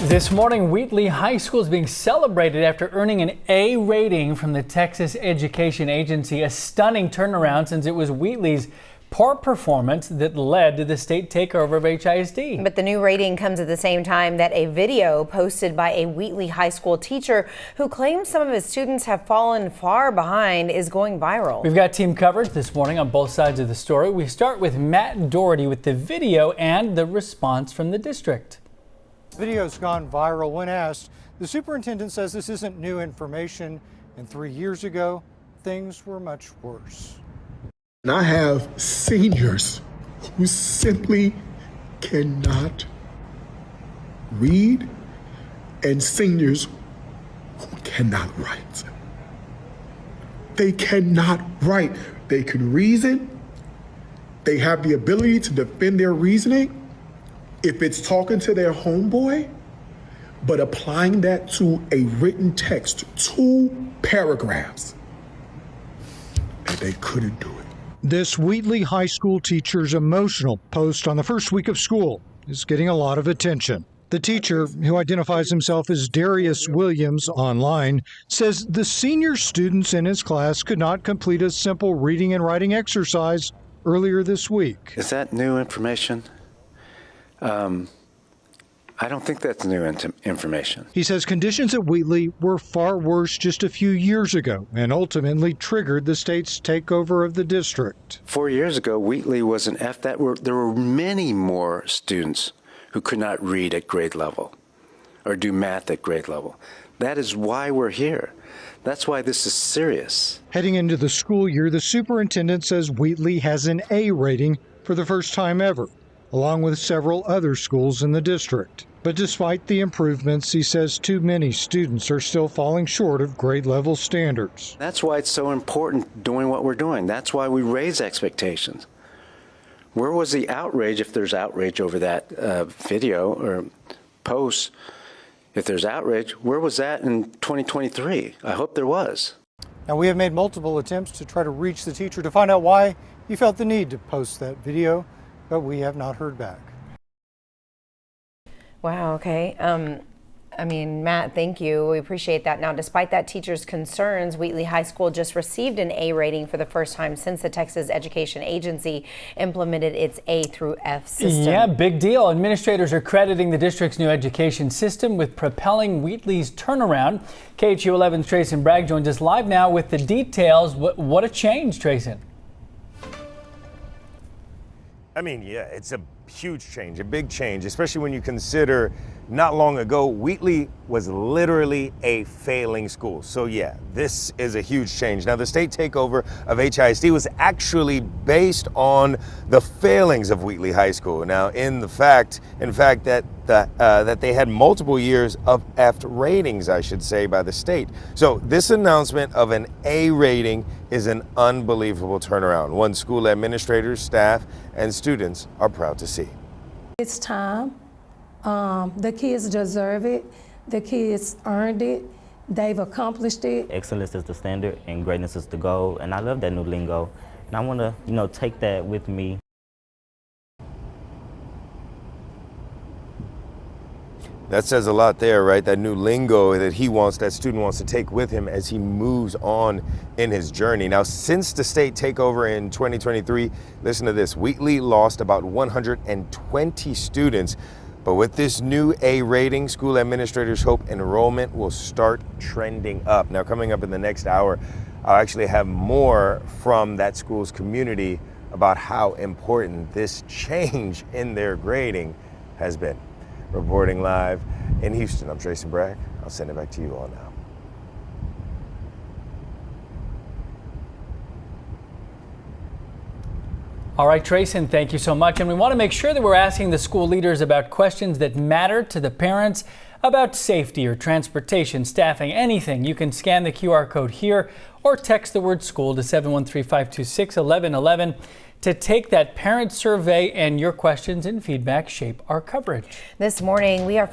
This morning, Wheatley High School is being celebrated after earning an A rating from the Texas Education Agency, a stunning turnaround since it was Wheatley's poor performance that led to the state takeover of HISD. But the new rating comes at the same time that a video posted by a Wheatley High School teacher who claims some of his students have fallen far behind is going viral. We've got team coverage this morning on both sides of the story. We start with Matt Doherty with the video and the response from the district. The video's gone viral. When asked, the superintendent says this isn't new information, and 3 years ago, things were much worse. And I have seniors who simply cannot read and seniors who cannot write. They cannot write. They can reason. They have the ability to defend their reasoning if it's talking to their homeboy, but applying that to a written text, 2 paragraphs, and they couldn't do it. This Wheatley High School teacher's emotional post on the first week of school is getting a lot of attention. The teacher, who identifies himself as Darius Williams online, says the senior students in his class could not complete a simple reading and writing exercise earlier this week. Is that new information? I don't think that's new information. He says conditions at Wheatley were far worse just a few years ago and ultimately triggered the state's takeover of the district. 4 years ago, Wheatley was an F. There were many more students who could not read at grade level or do math at grade level. That is why we're here. That's why this is serious. Heading into the school year, the superintendent says Wheatley has an A rating for the first time ever, along with several other schools in the district. But despite the improvements, he says too many students are still falling short of grade level standards. That's why it's so important doing what we're doing. That's why we raise expectations. Where was the outrage, if there's outrage over that video or post? If there's outrage, where was that in 2023? I hope there was. Now, we have made multiple attempts to try to reach the teacher to find out why he felt the need to post that video, but we have not heard back. Wow, okay. Matt, thank you. We appreciate that. Now, despite that teacher's concerns, Wheatley High School just received an A rating for the first time since the Texas Education Agency implemented its A through F system. Yeah, big deal. Administrators are crediting the district's new education system with propelling Wheatley's turnaround. KHU 11's Trayson Bragg joins us live now with the details. What a change, Trayson. Yeah, it's a huge change, a big change, especially when you consider not long ago, Wheatley was literally a failing school. So yeah, this is a huge change. Now, the state takeover of HISD was actually based on the failings of Wheatley High School. Now, in fact that they had multiple years of F ratings, I should say, by the state. So this announcement of an A rating is an unbelievable turnaround. One school administrators, staff, and students are proud to see. It's time. The kids deserve it. The kids earned it. They've accomplished it. Excellence is the standard and greatness is the goal. And I love that new lingo. And I want to, take that with me. That says a lot there, right? That new lingo that student wants to take with him as he moves on in his journey. Now, since the state takeover in 2023, listen to this, Wheatley lost about 120 students. But with this new A rating, school administrators hope enrollment will start trending up. Now, coming up in the next hour, I'll actually have more from that school's community about how important this change in their grading has been. Reporting live in Houston, I'm Trayson Bragg. I'll send it back to you all now. All right, Trayson, thank you so much. And we want to make sure that we're asking the school leaders about questions that matter to the parents about safety or transportation, staffing, anything. You can scan the QR code here or text the word school to 713-526-1111 to take that parent survey, and your questions and feedback shape our coverage. This morning, we are